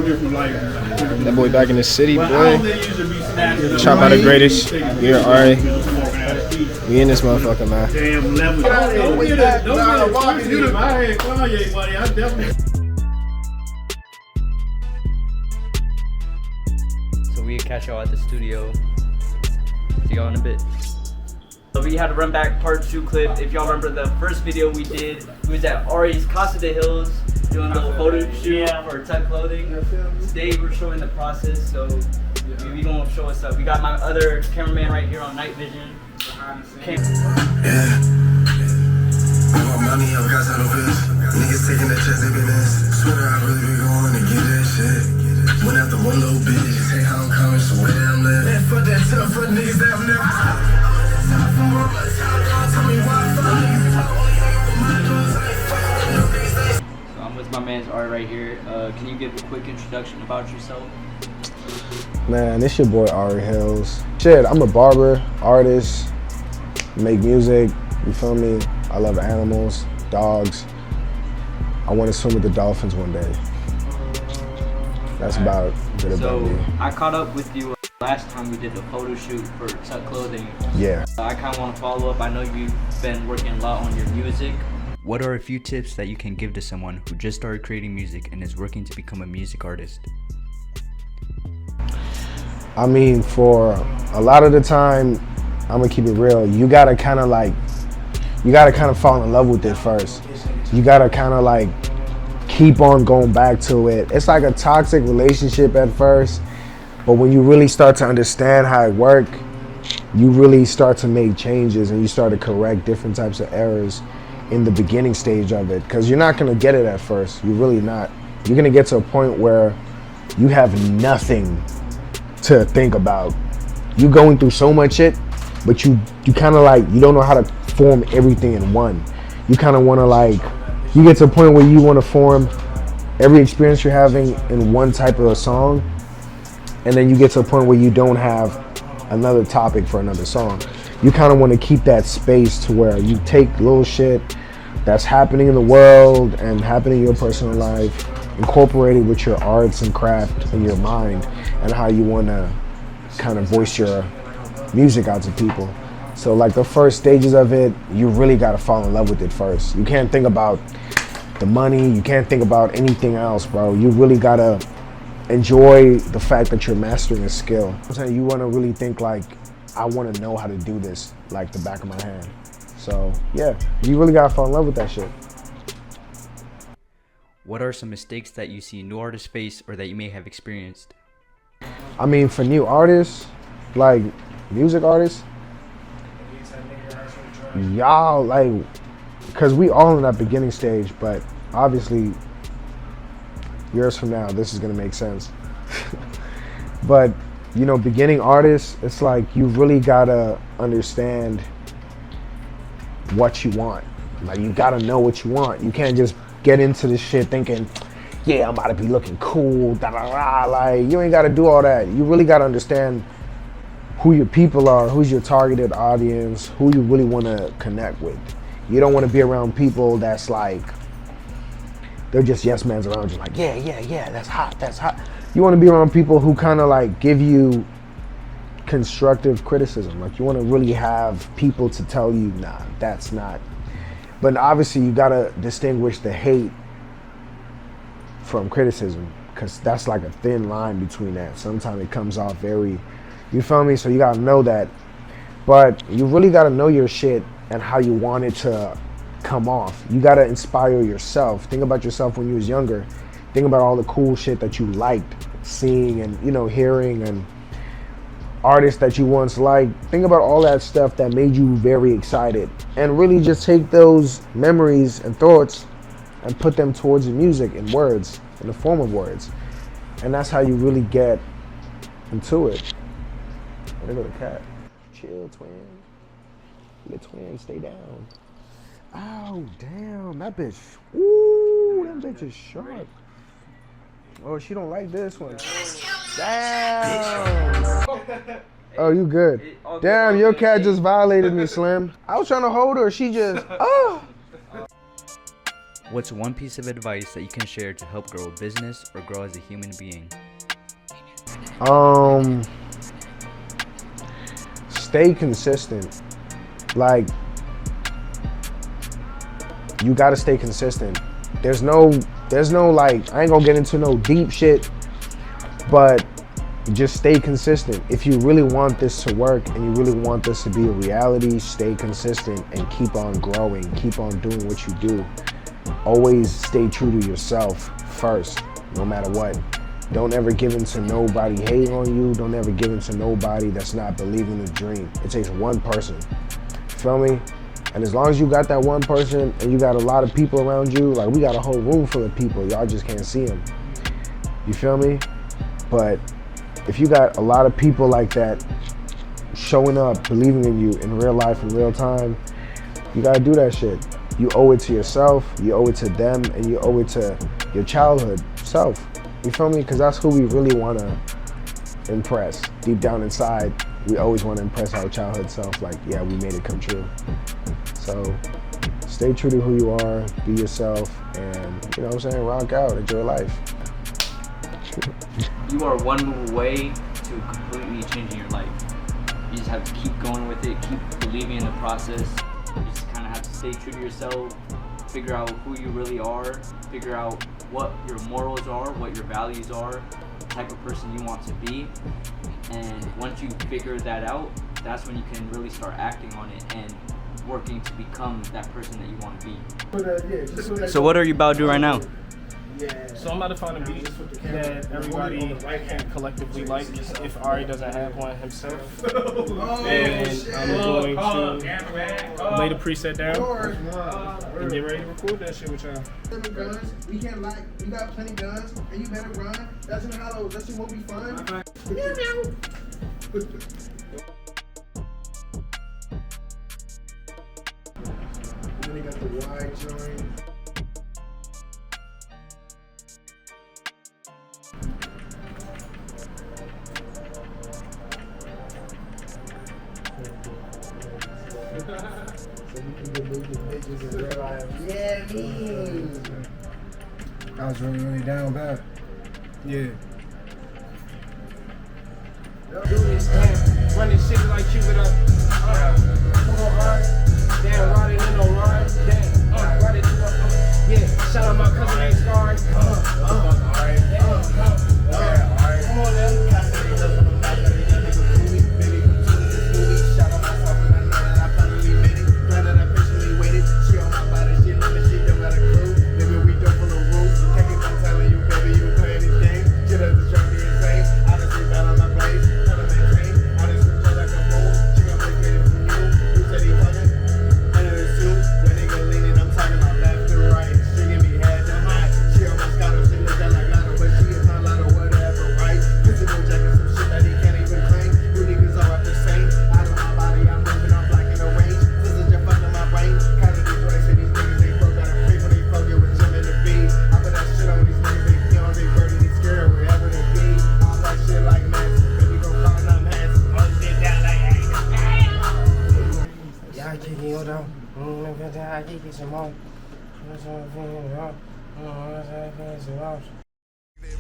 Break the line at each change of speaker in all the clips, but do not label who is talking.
That boy back in the city, boy. Chop out the greatest. We're Arri. We in this motherfucker, man.
So we catch y'all at the studio. See y'all in a bit. So we had to run back part 2 clip. If y'all remember the first video we did, we was at Arri's Arri Hills doing a little photo shoot for Tech Clothing. Today we're showing the process, so we gonna show us up. We got my other cameraman right here on night vision.
Yeah. I want money, I got time to bitch. Niggas taking that chest, they been ass. Swear I really be going to get that shit. Went after one little bitch, say how I'm coming, so where I'm living. Man, fuck that tough, fuck niggas that I'm never.
So I'm with my man's Arri right here. Can you give a quick introduction about yourself?
Man, this your boy Arri Hills. Shit, I'm a barber, artist, make music, you feel me? I love animals, dogs. I want to swim with the dolphins one day. That's about good about me.
I caught up with you last time we did the photo shoot for Tech Clothing.
Yeah.
I kind of want to follow up. I know you've been working a lot on your music.
What are a few tips that you can give to someone who just started creating music and is working to become a music artist?
I mean, for a lot of the time, I'm gonna keep it real. You gotta kind of fall in love with it first. You gotta kind of like keep on going back to it. It's like a toxic relationship at first, but when you really start to understand how it works, you really start to make changes and you start to correct different types of errors in the beginning stage of it. Because you're not gonna get it at first. You're really not. You're gonna get to a point where you have nothing to think about. You're going through so much shit, but you kind of like, you don't know how to form everything in one. You kind of want to like, you get to a point where you want to form every experience you're having in one type of a song, and then you get to a point where you don't have another topic for another song. You kind of want to keep that space to where you take little shit that's happening in the world and happening in your personal life, incorporate it with your arts and craft and your mind and how you want to kind of voice your music out to people. So like the first stages of it, you really got to fall in love with it first. You can't think about the money, you can't think about anything else, bro. You really got to enjoy the fact that you're mastering a skill. I'm saying, you want to really think like, I want to know how to do this like the back of my hand. So yeah, you really got to fall in love with that shit.
What are some mistakes that you see new artists face or that you may have experienced?
I mean, for new artists, like music artists, y'all like, because we all in that beginning stage, but obviously years from now, this is gonna make sense. But you know, beginning artists, it's like you really gotta understand what you want. Like you gotta know what you want. You can't just get into this shit thinking, yeah, I'm about to be looking cool, da da da. Like you ain't gotta do all that. You really gotta understand who your people are, who's your targeted audience, who you really want to connect with. You don't want to be around people that's like, they're just yes mans around you, like, yeah, that's hot. You want to be around people who kind of like give you constructive criticism. Like you want to really have people to tell you, nah, that's not. But obviously you got to distinguish the hate from criticism, because that's like a thin line between that. Sometimes it comes off very, you feel me? So you gotta know that. But you really gotta know your shit and how you want it to come off. You gotta inspire yourself. Think about yourself when you was younger. Think about all the cool shit that you liked seeing and, you know, hearing, and artists that you once liked. Think about all that stuff that made you very excited, and really just take those memories and thoughts and put them towards the music in words, in the form of words. And that's how you really get into it. There go the cat. Chill, twin. Little twin, stay down. Oh, damn, that bitch. Ooh, that bitch is sharp. Oh, she don't like this one. Damn. Oh, you good. Damn, your cat just violated me, Slim. I was trying to hold her, she just, oh.
What's one piece of advice that you can share to help grow a business or grow as a human being?
Stay consistent. Like, you gotta stay consistent. There's no like, I ain't gonna get into no deep shit, but just stay consistent. If you really want this to work and you really want this to be a reality, stay consistent and keep on growing. Keep on doing what you do. Always stay true to yourself first, no matter what. Don't ever give in to nobody hating on you. Don't ever give in to nobody that's not believing the dream. It takes one person. Feel me? And as long as you got that one person and you got a lot of people around you, like we got a whole room full of people, y'all just can't see them. You feel me? But if you got a lot of people like that showing up, believing in you in real life, in real time, you gotta do that shit. You owe it to yourself, you owe it to them, and you owe it to your childhood self. You feel me? Because that's who we really want to impress. Deep down inside, we always want to impress our childhood self. Like, yeah, we made it come true. So stay true to who you are, be yourself, and you know what I'm saying, rock out, enjoy life.
You are one move away to completely changing your life. You just have to keep going with it, keep believing in the process. You just kind of have to stay true to yourself, figure out who you really are, figure out what your morals are, what your values are, the type of person you want to be. And once you figure that out, that's when you can really start acting on it and working to become that person that you want to be. So what are you about to do right now?
So I'm about to find a beat that everybody can collectively like if Arri doesn't have one himself. And I'm going to lay the preset down and get ready to record that shit with y'all.
Guns, we can't like, we got plenty guns, and you better run. That's in hollow, that's what we find. Then they got the wide joint. So we can get moving bitches in real life. Yeah, me. I was really down bad. Yeah.
Do this damn, running shit like Cupid up. Come on, Arri. Damn, riding in no ride. Damn, riding to up. Yeah, shout out my cousin named Scar. Alright. Come on, then.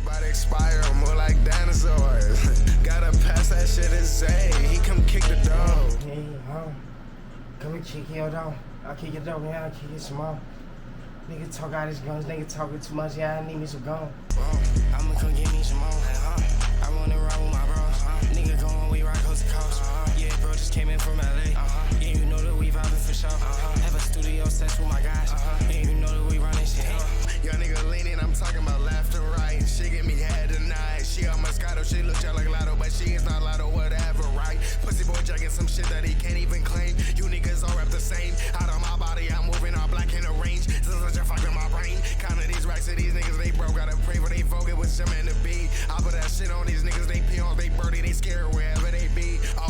About to expire, I'm more like dinosaurs. Gotta pass that shit and say, he come kick the door.
Come and kick your dog. I'll kick your dog, yeah, I'll kick you some more. Nigga talk out his guns, nigga talking too much, yeah, I need me some gun.
I'ma come get me some more. I wanna ride with my bros. Nigga going, we rock coast to coast. Yeah, bro, just came in from LA. Yeah, you know that we vibing for sure. Have a studio set with my guys. Yeah, you know that we running shit. Young nigga leaning, I'm talking about left and right. She get me head tonight. She on Moscato, she look just like Lotto, but she is not Lotto, whatever, right? Pussy boy jacking some shit that he can't even claim. You niggas all rap the same. I don't